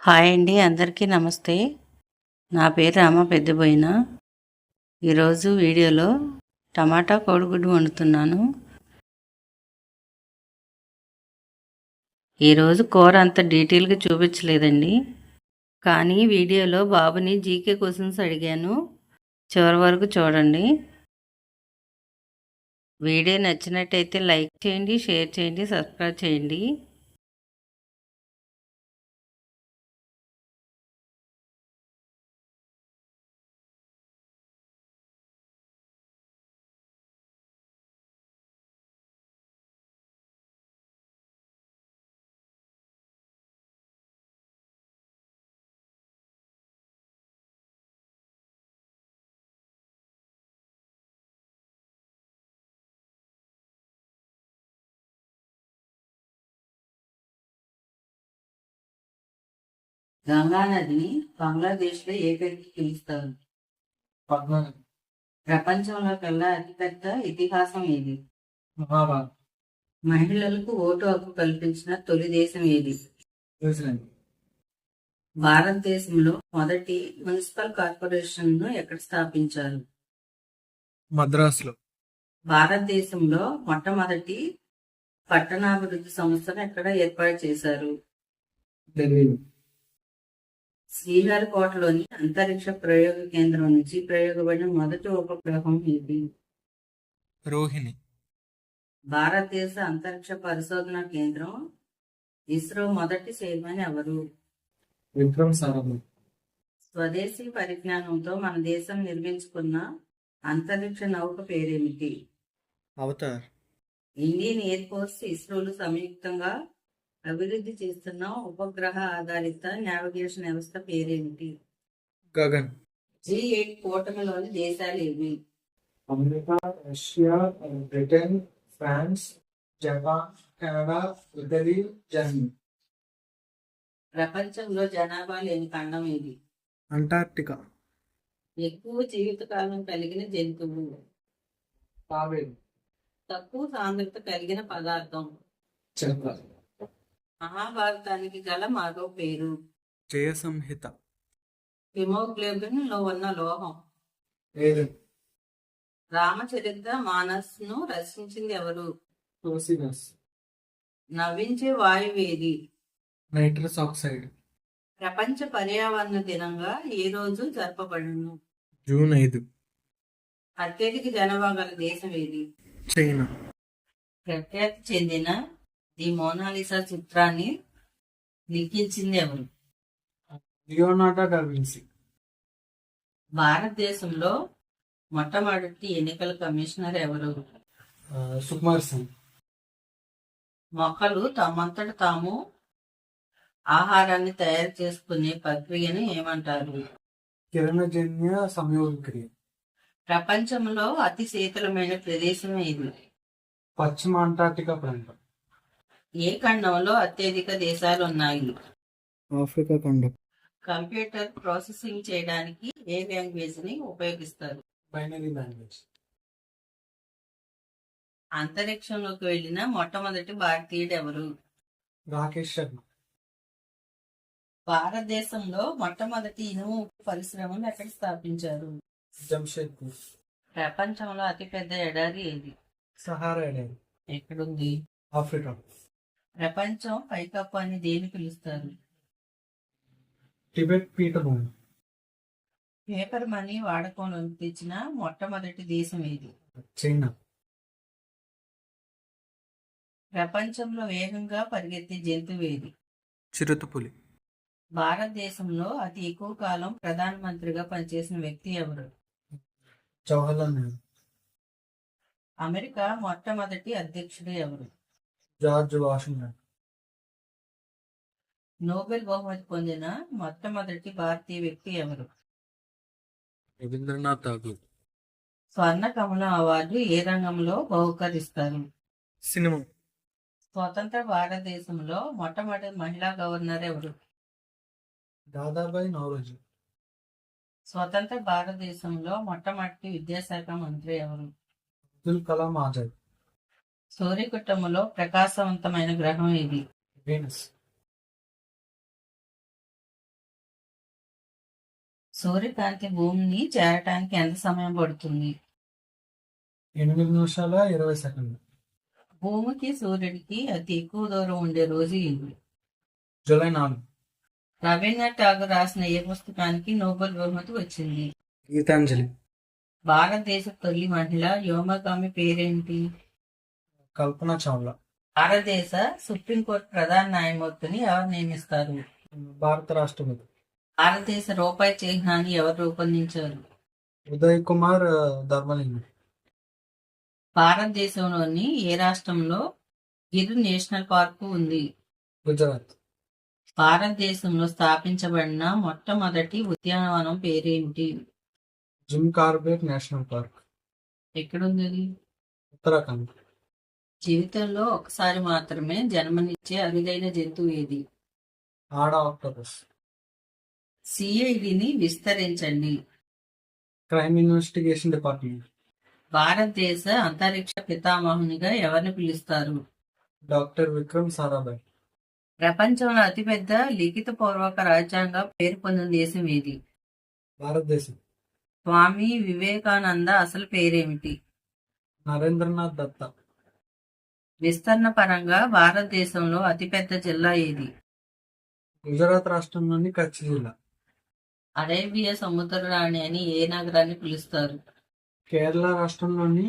Hi అండి, అందరికీ నమస్తే. నా పేరు రామ పెద్దబోయిన. ఈరోజు వీడియోలో టమాటా కోడిగుడ్డు వండుతున్నాను. ఈరోజు కూర అంత డీటెయిల్గా చూపించలేదండి, కానీ వీడియోలో బాబుని జీకే క్వశ్చన్స్ అడిగాను. చివరి వరకు చూడండి. వీడియో నచ్చినట్టయితే లైక్ చేయండి, షేర్ చేయండి, సబ్స్క్రైబ్ చేయండి. గంగా నదిని బంగ్లాదేశ్లో ఏ పేరుకి పిలుస్తారు? ప్రపంచంలో కల్లా అతిపెద్ద ఇతిహాసం ఏది? మహిళలకు ఓటు హక్కు కల్పించిన తొలి దేశం ఏది? భారతదేశంలో మొదటి మున్సిపల్ కార్పొరేషన్ ను ఎక్కడ స్థాపించారు? మద్రాసులో. భారతదేశంలో మొట్టమొదటి పట్టణాభివృద్ధి సంస్థను ఎక్కడ ఏర్పాటు చేశారు? ఢిల్లీలో. శ్రీహరికోటలోని అంతరిక్ష ప్రయోగ కేంద్రం నుంచి ప్రయోగపడిన మొదటి ఉపగ్రహం ఏది? రోహిణి. భారతదేశ అంతరిక్ష పరిశోధన కేంద్రం ఇస్రో మొదటి చైర్మన్ ఎవరు? విక్రమ్ సారాభాయ్. స్వదేశీ పరిజ్ఞానంతో మన దేశం నిర్మించుకున్న అంతరిక్ష నౌక పేరేమిటి? అవతార్. ఇండియన్ ఎయిర్ ఫోర్స్, ఇస్రోలు సంయుక్తంగా అభివృద్ధి చేస్తున్న ఉపగ్రహ ఆధారిత నావిగేషన్ వ్యవస్థ పేరేమిటి? గగన్. G8 కూటమిలోని దేశాలు ఏవి? America, Russia, Britain, France, Japan, Canada, Italy, Germany. ప్రపంచంలో జనాభా లేని ఖండం ఏది? అంటార్క్టికా. ఎక్కువ జీవితకాలం కలిగిన జంతువు? తాబేలు. తక్కువ సాంద్రత కలిగిన పదార్థం? చంద్ర. మహాభారతానికి గల మరో పేరు? జయ సంహిత. హిమోగ్లోబిన్ లో ఉన్న లోహం? ఏదెన్. రామచరిత్ర మానస్ ను రచించింది ఎవరు? టోసినస్. నవ్వించే వాయువు ఏది? Nitrous oxide. ప్రపంచ పర్యావరణ దినంగా ఏ రోజు జరపబడును? జూన్ 5. అత్యధిక జనాభా గల దేశం ఏది? చైనా. ప్రఖ్యాతి చెందిన ది మోనాలిసా చిత్రాన్ని లిఖించింది ఎవరు? Leonardo DaVinci. భారతదేశంలో మొట్టమొదటి ఎన్నికల కమిషనర్ ఎవరు? సుకుమార్ సింగ్. మొక్కలు తమంతట తాము ఆహారాన్ని తయారు చేసుకునే ప్రక్రియను ఏమంటారు? కిరణజన్య సంయోగక్రియ. ప్రపంచంలో అతి శీతలమైన ప్రదేశం ఏది? పశ్చిమ అంటార్క్టికా ప్రాంతం. ఏ ఖండంలో అత్యధిక దేశాలు ఉన్నాయి? ఆఫ్రికా ఖండం. కంప్యూటర్ ప్రాసెసింగ్ చేయడానికి ఏ లాంగ్వేజ్ ని ఉపయోగిస్తారు? Binary language. అంతరిక్షంలోకి వెళ్లిన మొట్టమొదటి భారతీయుడు ఎవరు? రాకేష్ శర్మ. భారతదేశంలో మొట్టమొదటి ఇనుము పరిశ్రమను ఎక్కడ స్థాపించారు? జంషెడ్పూర్. ప్రపంచంలో అతిపెద్ద ఎడారి ఏది? సహారా ఎడారి. ఎక్కడుంది? ఆఫ్రికా. ప్రపంచం పైకప్పు అని దేని పిలుస్తారు? టిబెట్ పీఠభూమి. పేపర్ మనీ వాడకంలోకి తెచ్చిన మొట్టమొదటి దేశం ఏది? చైనా. ప్రపంచంలో వేగంగా పరిగెత్తే జంతువు ఏది? చిరుతపులి. భారతదేశంలో అతి ఎక్కువ కాలం ప్రధానమంత్రిగా పనిచేసిన వ్యక్తి ఎవరు? జవహర్లాల్ నెహ్రూ. అమెరికా మొట్టమొదటి అధ్యక్షుడు ఎవరు? George Washington. నోబెల్ బహుమతి పొందిన మొట్టమొదటి భారతీయ వ్యక్తి ఎవరు? రవీంద్రనాథ్ ఠాగూర్. స్వర్ణ కమలం అవార్డు ఏ రంగంలో బహుకరిస్తారు? సినిమా. స్వతంత్ర భారతదేశంలో మొట్టమొదటి మహిళా గవర్నర్ ఎవరు? దాదాబాయి నౌరోజీ. స్వతంత్ర భారతదేశంలో మొట్టమొదటి విద్యాశాఖ మంత్రి ఎవరు? అబ్దుల్ కలాం ఆజాద్. సూర్యకుటుంబంలో ప్రకాశవంతమైన గ్రహం ఏది? వీనస్. సూర్యకాంతి భూమిని చేరటానికి ఎంత సమయం పడుతుంది? 8 నిమిషాల 20 సెకండ్లు. భూమికి సూర్యుడికి అతి ఎక్కువ దూరం ఉండే రోజు ఇది. జూలై 4. రవీంద్రనాథ్ ఠాగూర్ రాసిన ఏ పుస్తకానికి నోబెల్ బహుమతి వచ్చింది? గీతాంజలి. భారతదేశ తొలి మహిళ వ్యోమగామి పేరేంటి? కల్పన చావ్లా. భారతదేశ సుప్రీంకోర్టు ప్రధాన న్యాయమూర్తిని ఎవరు నియమిస్తారు? భారత రాష్ట్రపతి. భారతదేశ రూపాయి చిహ్నాన్ని ఎవరు రూపొందించారు? ఉదయ్ కుమార్ ధర్మలింగం. భారతదేశంలోని ఏ రాష్ట్రంలో గిర్ నేషనల్ పార్కు ఉంది? గుజరాత్. భారతదేశంలో స్థాపించబడిన మొట్టమొదటి ఉద్యానవనం పేరేంటి? Jim Corbett national park. ఎక్కడుంది అది? ఉత్తరాఖండ్. జీవితంలో ఒకసారి మాత్రమే జన్మనిచ్చే అరుదైన జంతువు ఏది? ఆడ ఆక్టోపస్. సిఐడిని విస్తరించండి. Crime investigation department. భారతదేశ అంతరిక్ష పితామహునిగా ఎవరిని పిలుస్తారు? డాక్టర్ విక్రమ్ సారాభాయ్. ప్రపంచంలో అతిపెద్ద లిఖితపూర్వక రాజ్యాంగం పేరు పొందిన దేశం ఏది? భారతదేశం. స్వామి వివేకానంద అసలు పేరేమిటి? నరేంద్రనాథ్ దత్త. విస్తరణ పరంగా భారతదేశంలో అతిపెద్ద జిల్లా ఏది? గుజరాత్ రాష్ట్రంలోని కచ్ జిల్లా. అరేబియా సముద్ర రాణి అని ఏ నగరాన్ని పిలుస్తారు? కేరళ రాష్ట్రంలోని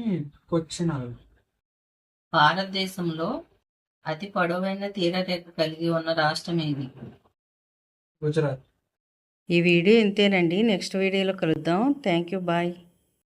కొచ్చి నగరం. భారతదేశంలో అతి పొడవైన తీరరేఖ కలిగి ఉన్న రాష్ట్రం ఏది? గుజరాత్. ఈ వీడియో ఇంతేనండి. నెక్స్ట్ వీడియోలో కలుద్దాం. Thank you. బాయ్.